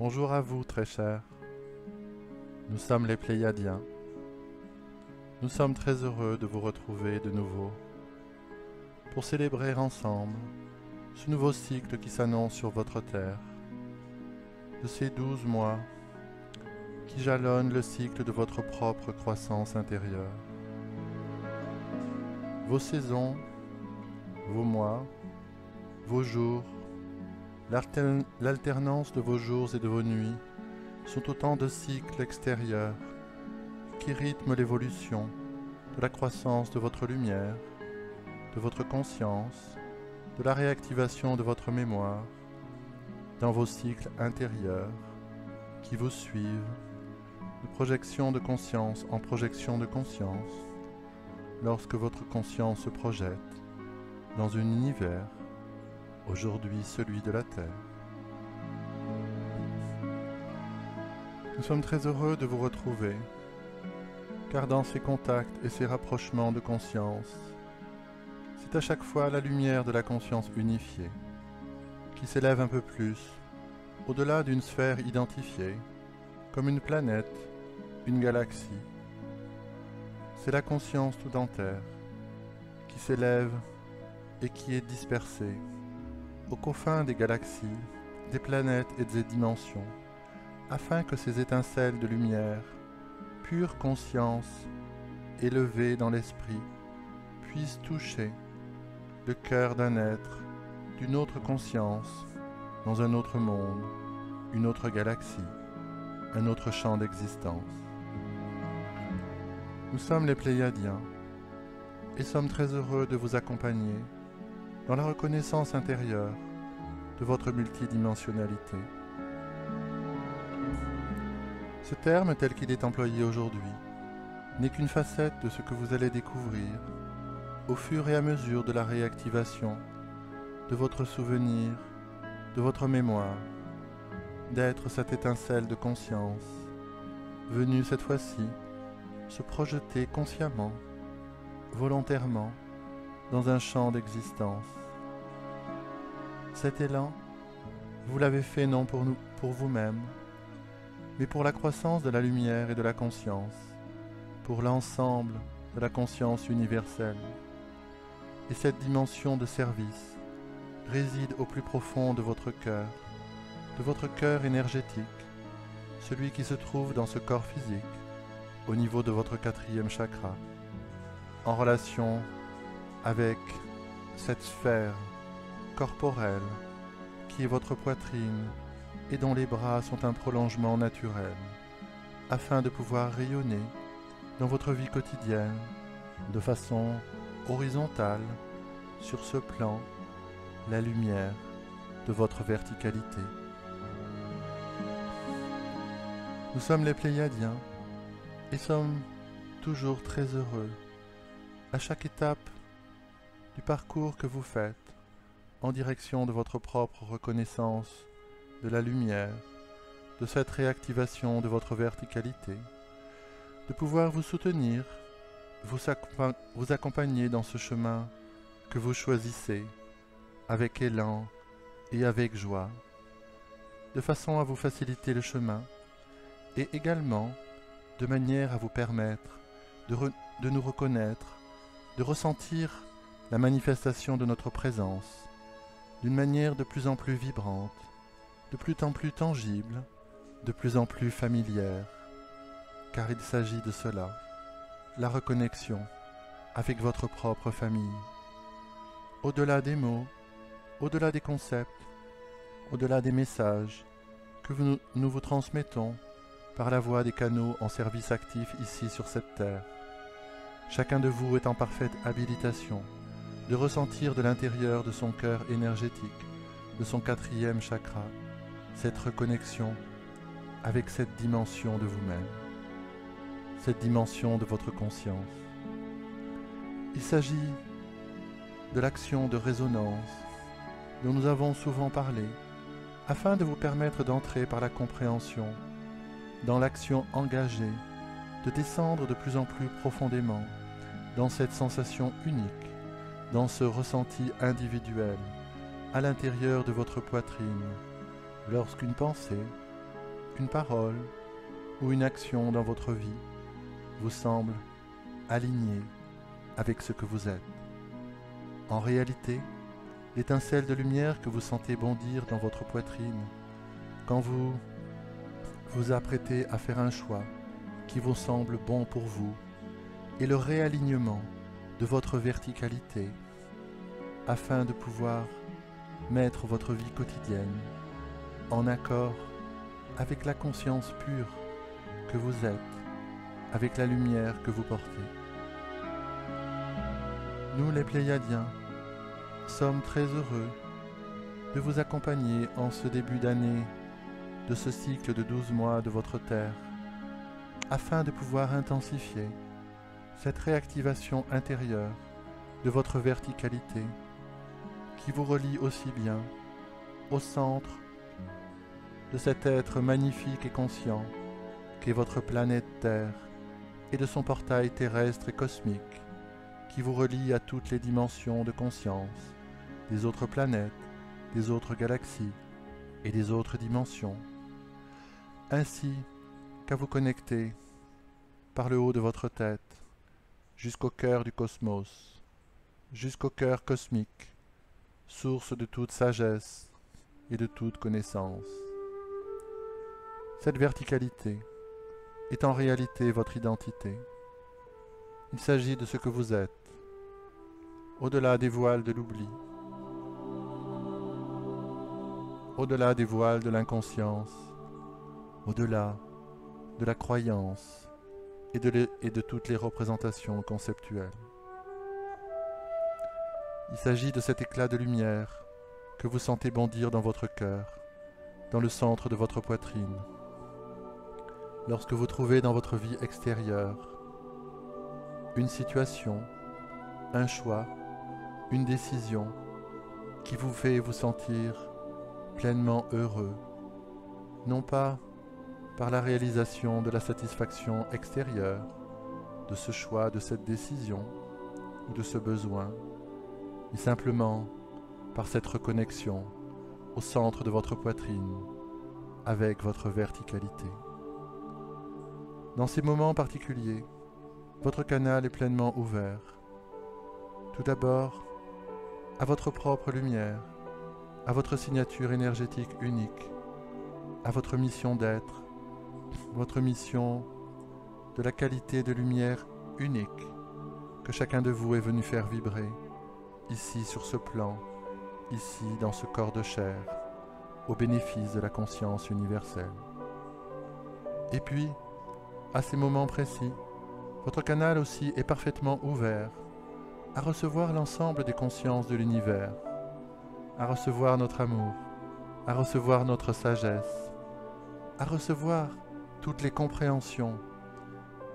Bonjour à vous, très chers. Nous sommes les Pléiadiens. Nous sommes très heureux de vous retrouver de nouveau pour célébrer ensemble ce nouveau cycle qui s'annonce sur votre terre, de ces 12 mois qui jalonnent le cycle de votre propre croissance intérieure. Vos saisons, vos mois, vos jours, l'alternance de vos jours et de vos nuits sont autant de cycles extérieurs qui rythment l'évolution de la croissance de votre lumière, de votre conscience, de la réactivation de votre mémoire, dans vos cycles intérieurs qui vous suivent, de projection de conscience en projection de conscience, lorsque votre conscience se projette dans un univers, aujourd'hui celui de la Terre. Nous sommes très heureux de vous retrouver, car dans ces contacts et ces rapprochements de conscience, c'est à chaque fois la lumière de la conscience unifiée qui s'élève un peu plus, au-delà d'une sphère identifiée, comme une planète, une galaxie. C'est la conscience tout entière qui s'élève et qui est dispersée aux confins des galaxies, des planètes et des dimensions, afin que ces étincelles de lumière, pure conscience, élevée dans l'esprit, puissent toucher le cœur d'un être, d'une autre conscience, dans un autre monde, une autre galaxie, un autre champ d'existence. Nous sommes les Pléiadiens et sommes très heureux de vous accompagner dans la reconnaissance intérieure de votre multidimensionnalité. Ce terme tel qu'il est employé aujourd'hui n'est qu'une facette de ce que vous allez découvrir au fur et à mesure de la réactivation de votre souvenir, de votre mémoire, d'être cette étincelle de conscience, venue cette fois-ci se projeter consciemment, volontairement, dans un champ d'existence. Cet élan, vous l'avez fait non pour vous-même, mais pour la croissance de la lumière et de la conscience, pour l'ensemble de la conscience universelle. Et cette dimension de service réside au plus profond de votre cœur énergétique, celui qui se trouve dans ce corps physique, au niveau de votre 4e chakra, en relation avec cette sphère corporelle qui est votre poitrine et dont les bras sont un prolongement naturel, afin de pouvoir rayonner dans votre vie quotidienne de façon horizontale sur ce plan, la lumière de votre verticalité. Nous sommes les Pléiadiens et sommes toujours très heureux à chaque étape du parcours que vous faites en direction de votre propre reconnaissance de la lumière, de cette réactivation de votre verticalité, de pouvoir vous soutenir, vous accompagner dans ce chemin que vous choisissez avec élan et avec joie, de façon à vous faciliter le chemin et également de manière à vous permettre de nous reconnaître, de ressentir la manifestation de notre présence d'une manière de plus en plus vibrante, de plus en plus tangible, de plus en plus familière, car il s'agit de cela, la reconnexion avec votre propre famille. Au-delà des mots, au-delà des concepts, au-delà des messages que nous vous transmettons par la voie des canaux en service actif ici sur cette terre. Chacun de vous est en parfaite habilitation de ressentir de l'intérieur de son cœur énergétique, de son 4e chakra, cette reconnexion avec cette dimension de vous-même, cette dimension de votre conscience. Il s'agit de l'action de résonance dont nous avons souvent parlé, afin de vous permettre d'entrer par la compréhension dans l'action engagée, de descendre de plus en plus profondément dans cette sensation unique, dans ce ressenti individuel, à l'intérieur de votre poitrine, lorsqu'une pensée, une parole ou une action dans votre vie vous semble alignée avec ce que vous êtes. En réalité, l'étincelle de lumière que vous sentez bondir dans votre poitrine quand vous vous apprêtez à faire un choix qui vous semble bon pour vous est le réalignement de votre verticalité afin de pouvoir mettre votre vie quotidienne en accord avec la conscience pure que vous êtes, avec la lumière que vous portez. Nous, les Pléiadiens, sommes très heureux de vous accompagner en ce début d'année de ce cycle de 12 mois de votre Terre, afin de pouvoir intensifier cette réactivation intérieure de votre verticalité qui vous relie aussi bien au centre de cet être magnifique et conscient qu'est votre planète Terre et de son portail terrestre et cosmique qui vous relie à toutes les dimensions de conscience des autres planètes, des autres galaxies et des autres dimensions, ainsi qu'à vous connecter par le haut de votre tête jusqu'au cœur du cosmos, jusqu'au cœur cosmique, source de toute sagesse et de toute connaissance. Cette verticalité est en réalité votre identité. Il s'agit de ce que vous êtes, au-delà des voiles de l'oubli, au-delà des voiles de l'inconscience, au-delà de la croyance et de toutes les représentations conceptuelles. Il s'agit de cet éclat de lumière que vous sentez bondir dans votre cœur, dans le centre de votre poitrine, lorsque vous trouvez dans votre vie extérieure une situation, un choix, une décision qui vous fait vous sentir pleinement heureux, non pas par la réalisation de la satisfaction extérieure de ce choix, de cette décision ou de ce besoin, mais simplement par cette reconnexion au centre de votre poitrine avec votre verticalité. Dans ces moments particuliers, votre canal est pleinement ouvert. Tout d'abord, à votre propre lumière, à votre signature énergétique unique, à votre mission d'être, votre mission de la qualité de lumière unique que chacun de vous est venu faire vibrer, ici sur ce plan, ici dans ce corps de chair, au bénéfice de la conscience universelle. Et puis, à ces moments précis, votre canal aussi est parfaitement ouvert à recevoir l'ensemble des consciences de l'univers, à recevoir notre amour, à recevoir notre sagesse, à recevoir toutes les compréhensions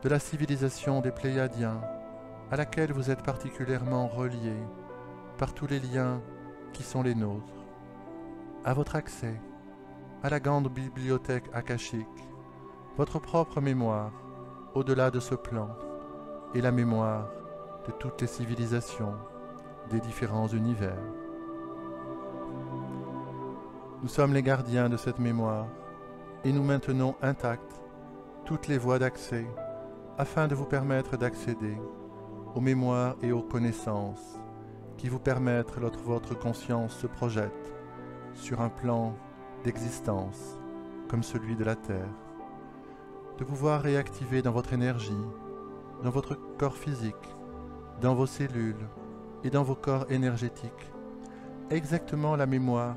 de la civilisation des Pléiadiens à laquelle vous êtes particulièrement reliés par tous les liens qui sont les nôtres, à votre accès à la grande bibliothèque akashique, votre propre mémoire au-delà de ce plan et la mémoire de toutes les civilisations des différents univers. Nous sommes les gardiens de cette mémoire et nous maintenons intactes toutes les voies d'accès afin de vous permettre d'accéder aux mémoires et aux connaissances qui vous permettent, lorsque votre conscience se projette sur un plan d'existence comme celui de la Terre, de pouvoir réactiver dans votre énergie, dans votre corps physique, dans vos cellules et dans vos corps énergétiques, exactement la mémoire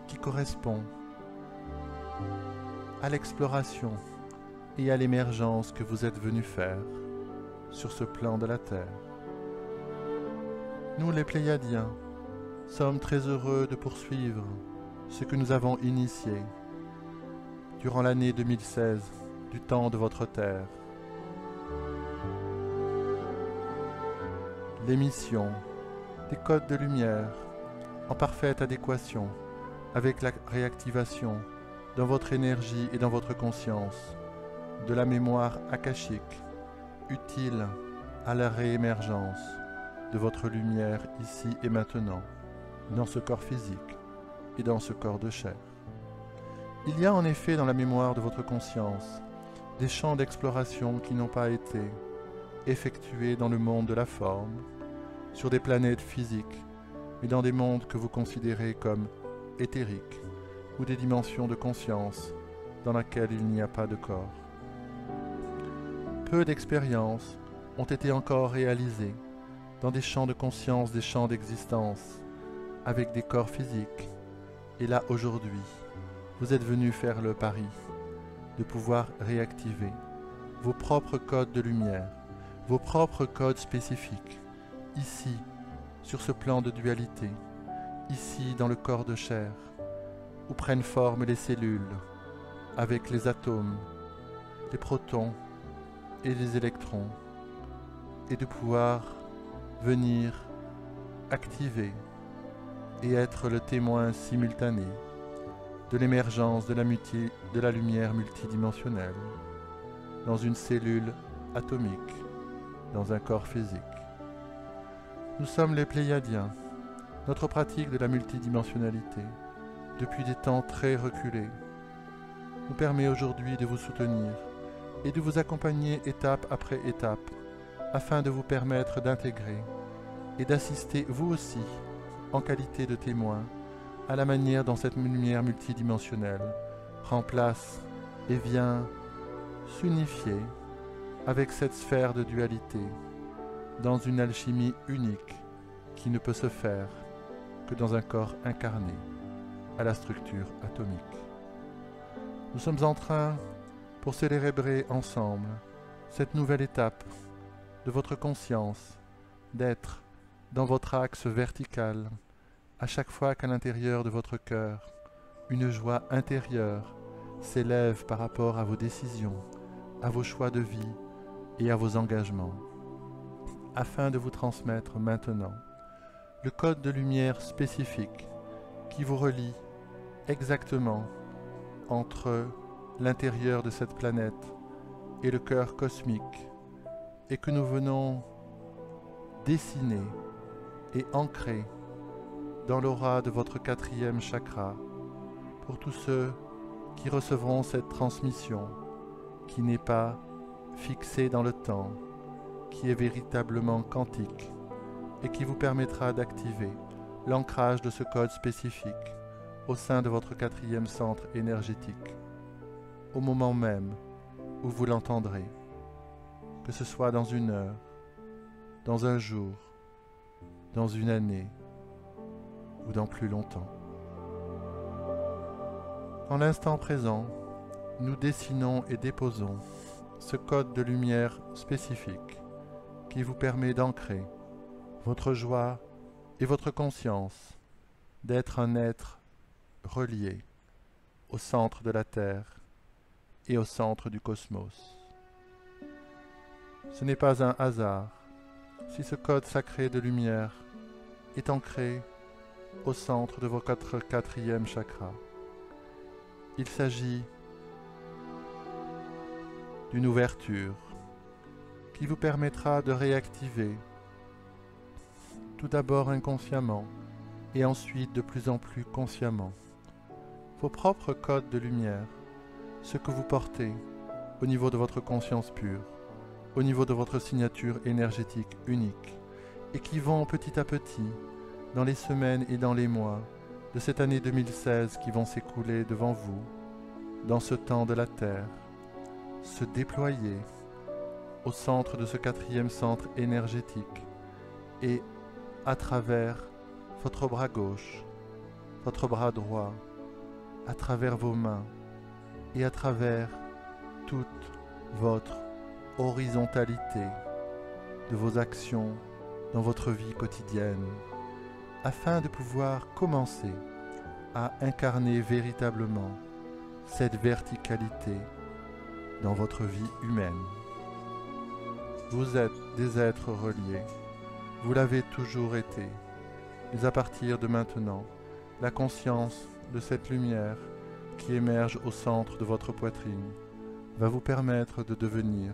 qui correspond à l'exploration et à l'émergence que vous êtes venu faire sur ce plan de la Terre. Nous, les Pléiadiens, sommes très heureux de poursuivre ce que nous avons initié durant l'année 2016 du temps de votre Terre. L'émission des codes de lumière en parfaite adéquation avec la réactivation dans votre énergie et dans votre conscience de la mémoire akashique utile à la réémergence de votre lumière ici et maintenant, dans ce corps physique et dans ce corps de chair. Il y a en effet dans la mémoire de votre conscience des champs d'exploration qui n'ont pas été effectués dans le monde de la forme, sur des planètes physiques, mais dans des mondes que vous considérez comme éthériques, ou des dimensions de conscience dans lesquelles il n'y a pas de corps. Peu d'expériences ont été encore réalisées dans des champs de conscience, des champs d'existence, avec des corps physiques. Et là, aujourd'hui, vous êtes venu faire le pari de pouvoir réactiver vos propres codes de lumière, vos propres codes spécifiques, ici, sur ce plan de dualité, ici dans le corps de chair, où prennent forme les cellules, avec les atomes, les protons et les électrons, et de pouvoir venir activer et être le témoin simultané de l'émergence de la lumière multidimensionnelle dans une cellule atomique, dans un corps physique. Nous sommes les Pléiadiens. Notre pratique de la multidimensionnalité, depuis des temps très reculés, nous permet aujourd'hui de vous soutenir et de vous accompagner étape après étape, afin de vous permettre d'intégrer et d'assister vous aussi, en qualité de témoin, à la manière dont cette lumière multidimensionnelle prend place et vient s'unifier avec cette sphère de dualité dans une alchimie unique qui ne peut se faire que dans un corps incarné à la structure atomique. Nous sommes en train, pour célébrer ensemble cette nouvelle étape de votre conscience, d'être dans votre axe vertical, à chaque fois qu'à l'intérieur de votre cœur, une joie intérieure s'élève par rapport à vos décisions, à vos choix de vie et à vos engagements, afin de vous transmettre maintenant le code de lumière spécifique qui vous relie exactement entre l'intérieur de cette planète et le cœur cosmique, et que nous venons dessiner et ancrer dans l'aura de votre 4e chakra pour tous ceux qui recevront cette transmission qui n'est pas fixée dans le temps, qui est véritablement quantique et qui vous permettra d'activer l'ancrage de ce code spécifique au sein de votre 4e centre énergétique, au moment même où vous l'entendrez, que ce soit dans une heure, dans un jour, dans une année ou dans plus longtemps. En l'instant présent, nous dessinons et déposons ce code de lumière spécifique qui vous permet d'ancrer votre joie et votre conscience d'être un être relié au centre de la Terre et au centre du cosmos. Ce n'est pas un hasard si ce code sacré de lumière est ancré au centre de votre 4e chakra. Il s'agit d'une ouverture qui vous permettra de réactiver tout d'abord inconsciemment et ensuite de plus en plus consciemment vos propres codes de lumière, ce que vous portez au niveau de votre conscience pure, au niveau de votre signature énergétique unique, et qui vont petit à petit, dans les semaines et dans les mois de cette année 2016 qui vont s'écouler devant vous, dans ce temps de la Terre, se déployer au centre de ce 4e centre énergétique et à travers votre bras gauche, votre bras droit, à travers vos mains et à travers toute votre horizontalité de vos actions dans votre vie quotidienne, afin de pouvoir commencer à incarner véritablement cette verticalité dans votre vie humaine. Vous êtes des êtres reliés, vous l'avez toujours été, mais à partir de maintenant, la conscience de cette lumière qui émerge au centre de votre poitrine va vous permettre de devenir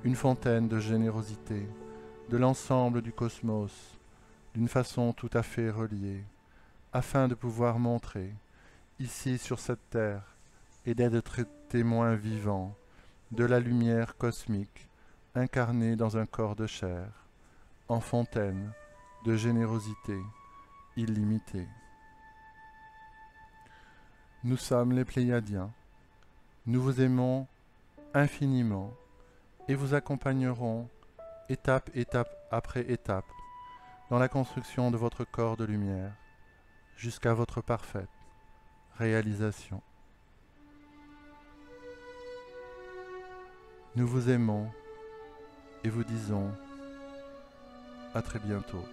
une fontaine de générosité de l'ensemble du cosmos d'une façon tout à fait reliée, afin de pouvoir montrer, ici sur cette terre, et d'être témoin vivant de la lumière cosmique incarnée dans un corps de chair, en fontaine de générosité illimitée. Nous sommes les Pléiadiens. Nous vous aimons infiniment et vous accompagnerons étape après étape dans la construction de votre corps de lumière jusqu'à votre parfaite réalisation. Nous vous aimons et vous disons à très bientôt.